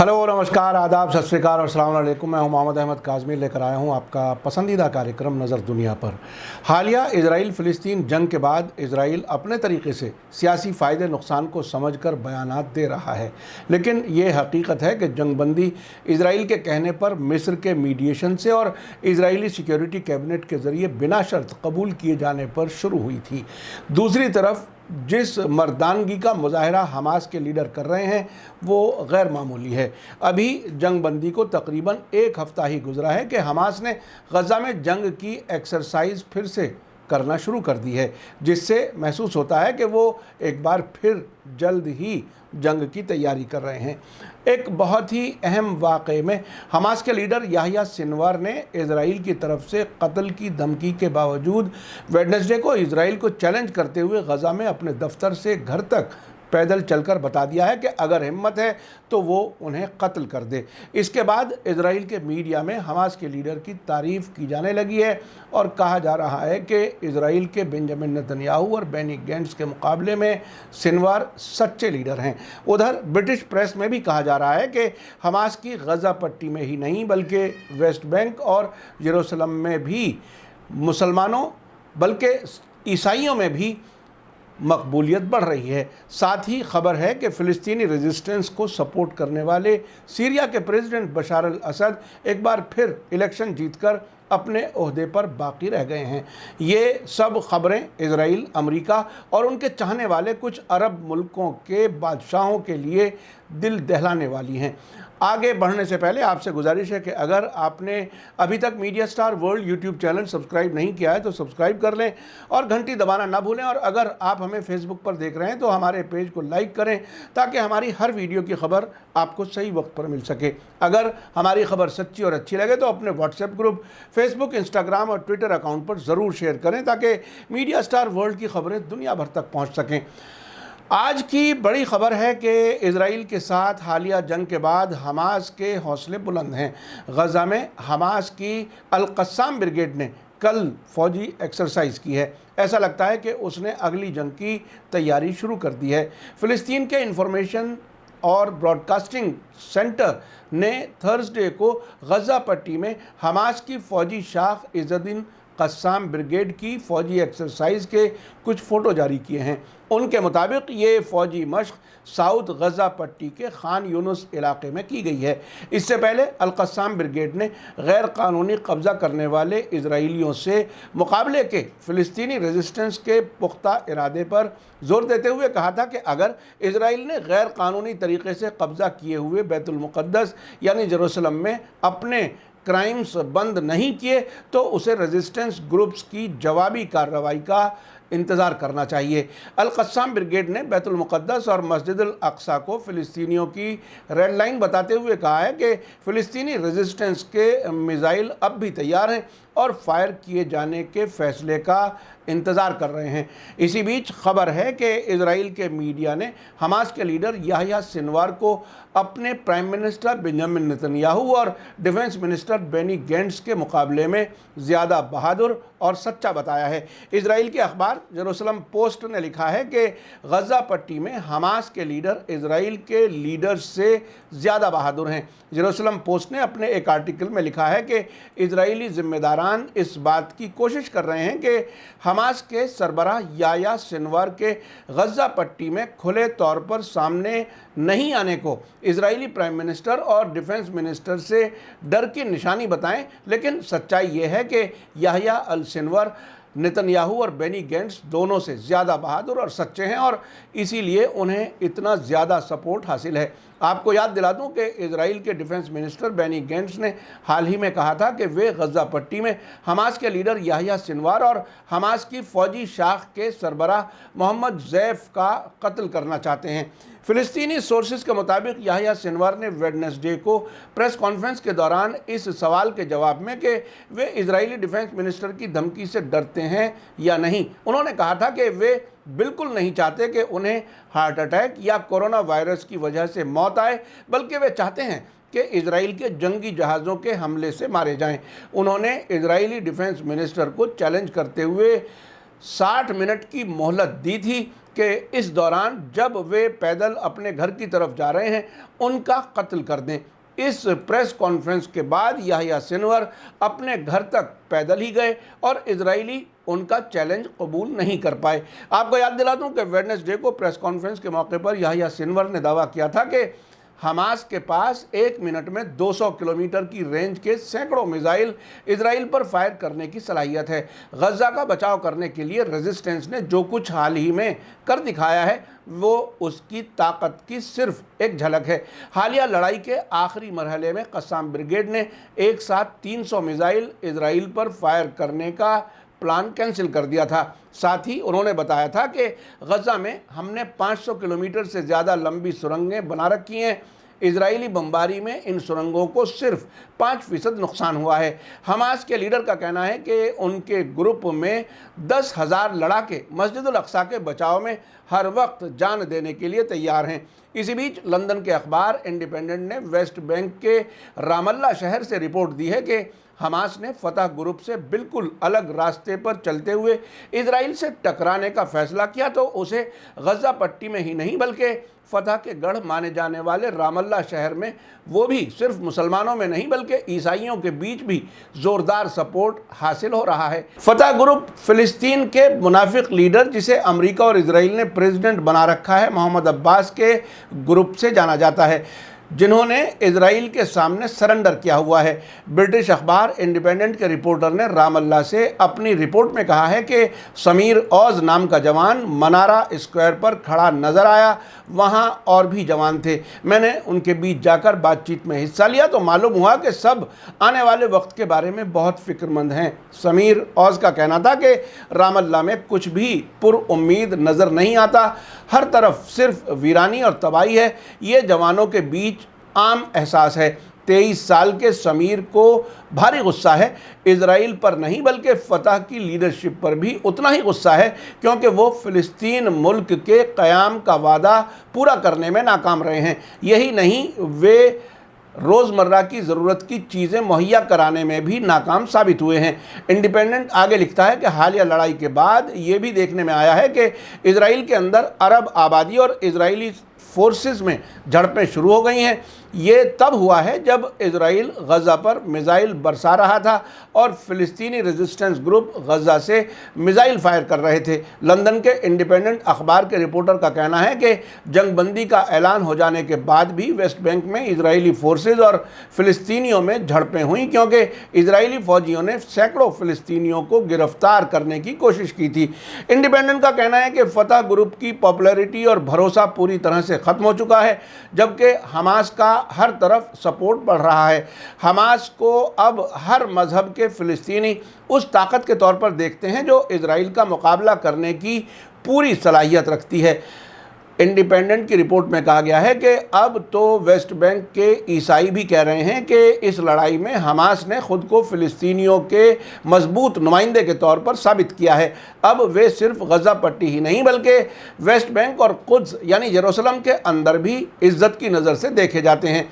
Hello, नमस्कार, आदाब, सत श्री अकाल और अस्सलाम वालेकुम। मैं हूं मोहम्मद अहमद काज़मी, लेकर आया हूं आपका पसंदीदा कार्यक्रम नज़र दुनिया पर। हालिया इजराइल फ़िलिस्तीन जंग के बाद इजराइल अपने तरीके से सियासी फ़ायदे नुकसान को समझकर बयानात दे रहा है, लेकिन ये हकीकत है कि जंगबंदी इजराइल के कहने पर मिस्र के मीडिएशन से और इजरायली सिक्योरिटी कैबिनेट के ज़रिए बिना शर्त कबूल किए जाने पर शुरू हुई थी। दूसरी तरफ जिस मर्दानगी का मुजाहरा हमास के लीडर कर रहे हैं वो गैर मामूली है। अभी जंग बंदी को तकरीबन एक हफ़्ता ही गुजरा है कि हमास ने गज़ा में जंग की एक्सरसाइज फिर से करना शुरू कर दी है, जिससे महसूस होता है कि वो एक बार फिर जल्द ही जंग की तैयारी कर रहे हैं। एक बहुत ही अहम वाक़े में हमास के लीडर याह्या सिनवार ने इजराइल की तरफ से कत्ल की धमकी के बावजूद वेडनेसडे को इजराइल को चैलेंज करते हुए गज़ा में अपने दफ्तर से घर तक पैदल चलकर बता दिया है कि अगर हिम्मत है तो वो उन्हें कत्ल कर दे। इसके बाद इजराइल के मीडिया में हमास के लीडर की तारीफ़ की जाने लगी है और कहा जा रहा है कि इजराइल के बेंजामिन नेतन्याहू और बेनी गैंट्स के मुकाबले में सिनवार सच्चे लीडर हैं। उधर ब्रिटिश प्रेस में भी कहा जा रहा है कि हमास की गज़ा पट्टी में ही नहीं बल्कि वेस्ट बैंक और यरूशलेम में भी मुसलमानों बल्कि ईसाइयों में भी मकबूलियत बढ़ रही है। साथ ही खबर है कि फ़िलिस्तीनी रेजिस्टेंस को सपोर्ट करने वाले सीरिया के प्रेसिडेंट बशार अल असद एक बार फिर इलेक्शन जीतकर अपने ओहदे पर बाकी रह गए हैं। ये सब खबरें इजराइल, अमेरिका और उनके चाहने वाले कुछ अरब मुल्कों के बादशाहों के लिए दिल दहलाने वाली हैं। आगे बढ़ने से पहले आपसे गुजारिश है कि अगर आपने अभी तक media star world YouTube channel subscribe नहीं किया है तो सब्सक्राइब कर लें और घंटी दबाना ना भूलें। और अगर आप हमें फेसबुक पर देख रहे हैं तो हमारे पेज को लाइक करें ताकि हमारी हर वीडियो की खबर आपको सही वक्त पर मिल सके। अगर हमारी खबर सच्ची और अच्छी लगे तो अपने व्हाट्सएप ग्रुप, फेसबुक, इंस्टाग्राम और ट्विटर अकाउंट पर ज़रूर शेयर करें ताकि मीडिया स्टार वर्ल्ड की खबरें दुनिया भर तक पहुँच सकें। आज की बड़ी खबर है कि इजराइल के साथ हालिया जंग के बाद हमास के हौसले बुलंद हैं। गज़ा में हमास की अल-क़स्साम ब्रिगेड ने कल फ़ौजी एक्सरसाइज की है। ऐसा लगता है कि उसने अगली जंग की तैयारी शुरू कर दी है। फ़िलिस्तीन के इंफॉर्मेशन और ब्रॉडकास्टिंग सेंटर ने थर्सडे को गज़ा पट्टी में हमास की फ़ौजी शाख इज़्ज़ुद्दीन क़स्साम ब्रिगेड की फ़ौजी एक्सरसाइज के कुछ फ़ोटो जारी किए हैं। उनके मुताबिक ये फ़ौजी मश्क साउथ गज़ा पट्टी के खान यूनुस इलाके में की गई है। इससे पहले अल-क़स्साम ब्रिगेड ने गैर कानूनी कब्ज़ा करने वाले इजराइलियों से मुकाबले के फ़िलिस्तीनी रेजिस्टेंस के पुख्ता इरादे पर ज़ोर देते हुए कहा था कि अगर इजराइल ने गैर कानूनी तरीके से कब्ज़ा किए हुए बैतुल मुक़द्दस यानी यरूशलेम में अपने क्राइम्स बंद नहीं किए तो उसे रेजिस्टेंस ग्रुप्स की जवाबी कार्रवाई का इंतज़ार करना चाहिए। अल-क़स्साम ब्रिगेड ने बैतुल मुक़द्दस और मस्जिद अल अक़सा को फ़िलिस्तीनियों की रेड लाइन बताते हुए कहा है कि फ़िलिस्तीनी रेजिस्टेंस के मिज़ाइल अब भी तैयार हैं और फायर किए जाने के फ़ैसले का इंतज़ार कर रहे हैं। इसी बीच खबर है कि इजराइल के मीडिया ने हमास के लीडर याह्या सिनवार को अपने प्राइम मिनिस्टर बेंजामिन नेतन्याहू और डिफेंस मिनिस्टर बेनी गैंट्स के मुकाबले में ज़्यादा बहादुर और सच्चा बताया है। इजराइल के अखबार जेरूसलम पोस्ट ने लिखा है कि गज़ा पट्टी में हमास के लीडर इजराइल के लीडर से ज़्यादा बहादुर हैं। जेरूसलम पोस्ट ने अपने एक आर्टिकल में लिखा है कि इजरायली ज़िम्मेदारान इस बात की कोशिश कर रहे हैं कि हमास के सरबराह याह्या सिनवार के गज़ा पट्टी में खुले तौर पर सामने नहीं आने को इजरायली प्राइम मिनिस्टर और डिफेंस मिनिस्टर से डर की निशानी बताएं, लेकिन सच्चाई ये है कि याह्या अल सिनवार नेतन्याहू और बेनी गैंट्स दोनों से ज़्यादा बहादुर और सच्चे हैं और इसीलिए उन्हें इतना ज़्यादा सपोर्ट हासिल है। आपको याद दिला दूं कि इजराइल के डिफेंस मिनिस्टर बेनी गैंट्स ने हाल ही में कहा था कि वे गज़ा पट्टी में हमास के लीडर याह्या सिनवार और हमास की फ़ौजी शाख के सरबराह मोहम्मद ज़ैफ़ का कत्ल करना चाहते हैं। फ़िलिस्तीनी सोर्सेज के मुताबिक याह्या सिनवार ने वेडनेसडे को प्रेस कॉन्फ्रेंस के दौरान इस सवाल के जवाब में कि वे इजरायली डिफेंस मिनिस्टर की धमकी से डरते हैं या नहीं, उन्होंने कहा था कि वे बिल्कुल नहीं चाहते कि उन्हें हार्ट अटैक या कोरोना वायरस की वजह से मौत आए, बल्कि वे चाहते हैं कि इजराइल के जंगी जहाज़ों के हमले से मारे जाएं। उन्होंने इजरायली डिफेंस मिनिस्टर को चैलेंज करते हुए 60 منٹ کی مہلت دی تھی کہ اس دوران جب وہ پیدل اپنے گھر کی طرف جا رہے ہیں ان کا قتل کر دیں۔ اس پریس کانفرنس کے بعد یحییٰ سنور اپنے گھر تک پیدل ہی گئے اور اسرائیلی ان کا چیلنج قبول نہیں کر پائے۔ آپ کو یاد دلا دوں کہ ویڈنسڈے کو پریس کانفرنس کے موقع پر یحییٰ سنور نے دعویٰ کیا تھا کہ حماس کے پاس 1 منٹ میں 200 کلومیٹر کی رینج کے سینکڑوں میزائل اسرائیل پر فائر کرنے کی صلاحیت ہے۔ غزہ کا بچاؤ کرنے کے لیے ریزسٹنس نے جو کچھ حال ہی میں کر دکھایا ہے وہ اس کی طاقت کی صرف ایک جھلک ہے۔ حالیہ لڑائی کے آخری مرحلے میں قسام بریگیڈ نے ایک ساتھ 300 میزائل اسرائیل پر فائر کرنے کا پلان کینسل کر دیا تھا۔ ساتھ ہی انہوں نے بتایا تھا کہ غزہ میں ہم نے 500 کلومیٹر سے زیادہ لمبی سرنگیں بنا رکھی ہیں۔ اسرائیلی بمباری میں ان سرنگوں کو صرف 5% نقصان ہوا ہے۔ حماس کے لیڈر کا کہنا ہے کہ ان کے گروپ میں 10,000 لڑاکے مسجد الاقصیٰ کے بچاؤ میں ہر وقت جان دینے کے لیے تیار ہیں۔ اسی بیچ لندن کے اخبار انڈیپینڈنٹ نے ویسٹ بینک کے رام اللہ شہر سے رپورٹ دی ہے کہ حماس نے فتح گروپ سے بالکل الگ راستے پر چلتے ہوئے اسرائیل سے ٹکرانے کا فیصلہ کیا تو اسے غزہ پٹی میں ہی نہیں بلکہ فتح کے گڑھ مانے جانے والے رام اللہ شہر میں، وہ بھی صرف مسلمانوں میں نہیں بلکہ عیسائیوں کے بیچ بھی زوردار سپورٹ حاصل ہو رہا ہے۔ فتح گروپ فلسطین کے منافق لیڈر جسے امریکہ اور اسرائیل نے پریزیڈنٹ بنا رکھا ہے محمود عباس کے گروپ سے جانا جاتا ہے، جنہوں نے اسرائیل کے سامنے سرنڈر کیا ہوا ہے۔ برٹش اخبار انڈیپینڈنٹ کے رپورٹر نے رام اللہ سے اپنی رپورٹ میں کہا ہے کہ سمیر اوز نام کا جوان منارہ اسکوائر پر کھڑا نظر آیا، وہاں اور بھی جوان تھے۔ میں نے ان کے بیچ جا کر بات چیت میں حصہ لیا تو معلوم ہوا کہ سب آنے والے وقت کے بارے میں بہت فکر مند ہیں۔ سمیر اوز کا کہنا تھا کہ رام اللہ میں کچھ بھی پر امید نظر نہیں آتا، ہر طرف صرف ویرانی اور تباہی ہے۔ یہ جوانوں کے بیچ عام احساس ہے۔ 23 سال کے سمیر کو بھاری غصہ ہے، اسرائیل پر نہیں بلکہ فتح کی لیڈرشپ پر بھی اتنا ہی غصہ ہے، کیونکہ وہ فلسطین ملک کے قیام کا وعدہ پورا کرنے میں ناکام رہے ہیں۔ یہی نہیں، وہ روزمرہ کی ضرورت کی چیزیں مہیا کرانے میں بھی ناکام ثابت ہوئے ہیں۔ انڈیپینڈنٹ آگے لکھتا ہے کہ حالیہ لڑائی کے بعد یہ بھی دیکھنے میں آیا ہے کہ اسرائیل کے اندر عرب آبادی اور اسرائیلی فورسز میں جھڑپیں شروع ہو گئی ہیں۔ یہ تب ہوا ہے جب اسرائیل غزہ پر میزائل برسا رہا تھا اور فلسطینی ریزسٹنس گروپ غزہ سے میزائل فائر کر رہے تھے۔ لندن کے انڈیپینڈنٹ اخبار کے رپورٹر کا کہنا ہے کہ جنگ بندی کا اعلان ہو جانے کے بعد بھی ویسٹ بینک میں اسرائیلی فورسز اور فلسطینیوں میں جھڑپیں ہوئیں، کیونکہ اسرائیلی فوجیوں نے سینکڑوں فلسطینیوں کو گرفتار کرنے کی کوشش کی تھی۔ انڈیپینڈنٹ کا کہنا ہے کہ فتح گروپ کی پاپولیرٹی اور بھروسہ پوری طرح سے ختم ہو چکا ہے، جبکہ حماس کا ہر طرف سپورٹ بڑھ رہا ہے۔ حماس کو اب ہر مذہب کے فلسطینی اس طاقت کے طور پر دیکھتے ہیں جو اسرائیل کا مقابلہ کرنے کی پوری صلاحیت رکھتی ہے۔ انڈیپینڈنٹ کی رپورٹ میں کہا گیا ہے کہ اب تو ویسٹ بینک کے عیسائی بھی کہہ رہے ہیں کہ اس لڑائی میں حماس نے خود کو فلسطینیوں کے مضبوط نمائندے کے طور پر ثابت کیا ہے۔ اب وہ صرف غزہ پٹی ہی نہیں بلکہ ویسٹ بینک اور قدس یعنی یروشلم کے اندر بھی عزت کی نظر سے دیکھے جاتے ہیں۔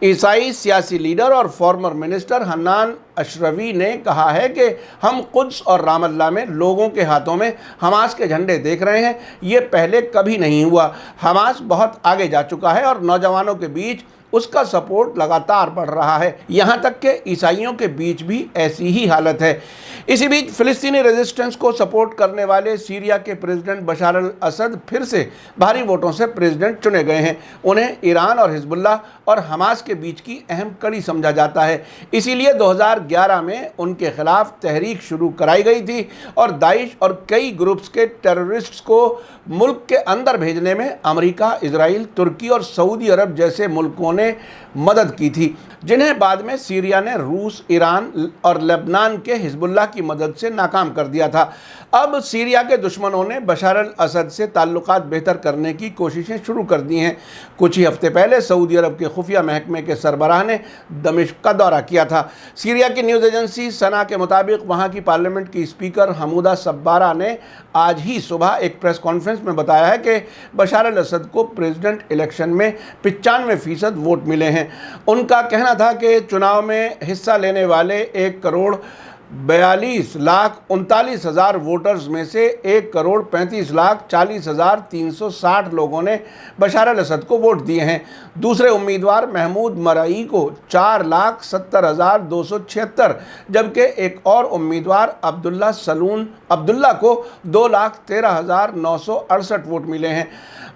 عیسائی سیاسی لیڈر اور فارمر منسٹر حنان اشرفی نے کہا ہے کہ ہم قدس اور رام اللہ میں لوگوں کے ہاتھوں میں حماس کے جھنڈے دیکھ رہے ہیں، یہ پہلے کبھی نہیں ہوا۔ حماس بہت آگے جا چکا ہے اور نوجوانوں کے بیچ اس کا سپورٹ لگاتار بڑھ رہا ہے، یہاں تک کہ عیسائیوں کے بیچ بھی ایسی ہی حالت ہے۔ اسی بیچ فلسطینی ریزسٹنس کو سپورٹ کرنے والے سیریا کے پریزیڈنٹ بشار الاسد پھر سے بھاری ووٹوں سے پریزیڈنٹ چنے گئے ہیں۔ انہیں ایران اور حزب اللہ اور حماس کے بیچ کی اہم کڑی سمجھا جاتا ہے، اسی لیے 2011 میں ان کے خلاف تحریک شروع کرائی گئی تھی اور داعش اور کئی گروپس کے ٹیررسٹس کو ملک کے اندر بھیجنے میں امریکہ، اسرائیل، ترکی اور سعودی عرب جیسے ملکوں نے مدد کی تھی، جنہیں بعد میں سیریا نے روس، ایران اور لبنان کے حزب اللہ کی مدد سے ناکام کر دیا تھا۔ اب سیریا کے دشمنوں نے بشار الاسد سے تعلقات بہتر کرنے کی کوششیں شروع کر دی ہیں۔ کچھ ہی ہفتے پہلے سعودی عرب کے خفیہ محکمے کے سربراہ نے دمشق کا دورہ کیا تھا۔ سیریا کی نیوز ایجنسی سنا کے مطابق وہاں کی پارلیمنٹ کی اسپیکر حمودہ صبارہ نے آج ہی صبح ایک پریس کانفرنس میں بتایا ہے کہ بشار الاسد کو پریزیڈنٹ الیکشن میں 95% ووٹ ملے ہیں۔ ان کا کہنا تھا کہ چناؤ میں حصہ لینے والے 1 کروڑ 42,39,000 वोटर्स में से 1,35,40,360 लोगों ने बशार अल असद को वोट दिए हैं। दूसरे उम्मीदवार महमूद मरई को 4,70,276, जबकि एक और उम्मीदवार अब्दुल्ला को 2,13,968 वोट मिले हैं।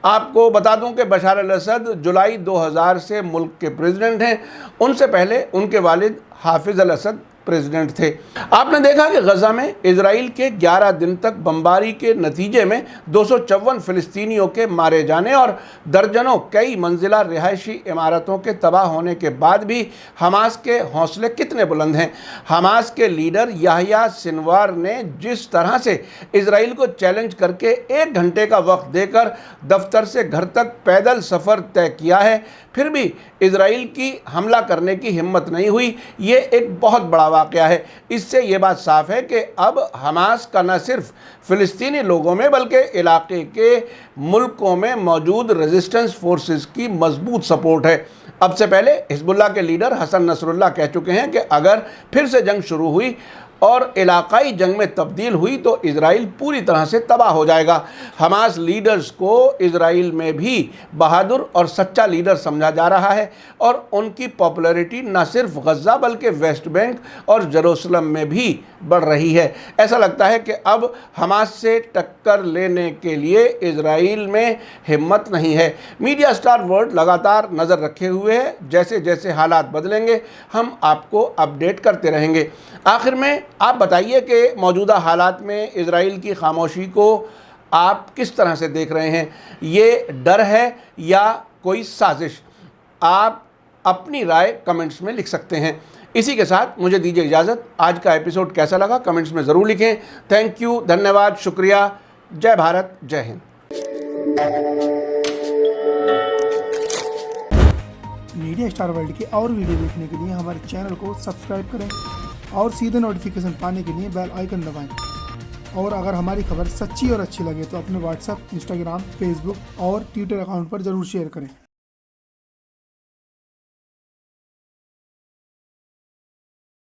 आपको बता दूं कि बशार अल असद जुलाई 2000 से मुल्क के प्रेसिडेंट हैं। उनसे पहले उनके वालिद हाफिज अल असद प्रेसिडेंट थे। आपने देखा कि गजा में इजराइल के 11 दिन तक बमबारी के नतीजे में 254 फिलिस्तीनियों के मारे जाने और दर्जनों कई मंजिला रिहायशी इमारतों के तबाह होने के बाद भी हमास के हौसले कितने बुलंद हैं। हमास के लीडर याह्या सिनवार ने जिस तरह से इजराइल को चैलेंज करके 1 घंटे का वक्त देकर दफ्तर से घर तक पैदल सफ़र तय किया है, फिर भी इजराइल की हमला करने की हिम्मत नहीं हुई, ये एक बहुत बड़ा वाक़या है। इससे ये बात साफ है कि अब हमास का न सिर्फ फ़िलिस्तीनी लोगों में बल्कि इलाके के मुल्कों में मौजूद रेजिस्टेंस फोर्सेस की मजबूत सपोर्ट है। अब से पहले हिजबुल्लाह के लीडर हसन नसरुल्लाह कह चुके हैं कि अगर फिर से जंग शुरू हुई और इलाकाई जंग में तब्दील हुई तो इजराइल पूरी तरह से तबाह हो जाएगा। हमास लीडर्स को इजराइल में भी बहादुर और सच्चा लीडर समझा जा रहा है और उनकी पॉपुलैरिटी न सिर्फ गजा बल्कि वेस्ट बैंक और जेरूसलम में भी बढ़ रही है। ऐसा लगता है कि अब हमास से टक्कर लेने के लिए इजराइल में हिम्मत नहीं है। मीडिया स्टार वर्ल्ड लगातार नज़र रखे हुए है। जैसे जैसे हालात बदलेंगे हम आपको अपडेट करते रहेंगे। आखिर में आप बताइए कि मौजूदा हालात में इजराइल की खामोशी को आप किस तरह से देख रहे हैं? ये डर है या कोई साजिश? आप अपनी राय कमेंट्स में लिख सकते हैं। इसी के साथ मुझे दीजिए इजाज़त। आज का एपिसोड कैसा लगा कमेंट्स में ज़रूर लिखें। थैंक यू, धन्यवाद, शुक्रिया। जय भारत, जय हिंद। मीडिया स्टार वर्ल्ड के और वीडियो देखने के लिए हमारे चैनल को सब्सक्राइब करें और सीधे नोटिफिकेशन पाने के लिए बेल आइकन दबाएं। और अगर हमारी खबर सच्ची और अच्छी लगे तो अपने व्हाट्सएप, इंस्टाग्राम, फेसबुक और ट्विटर अकाउंट पर ज़रूर शेयर करें।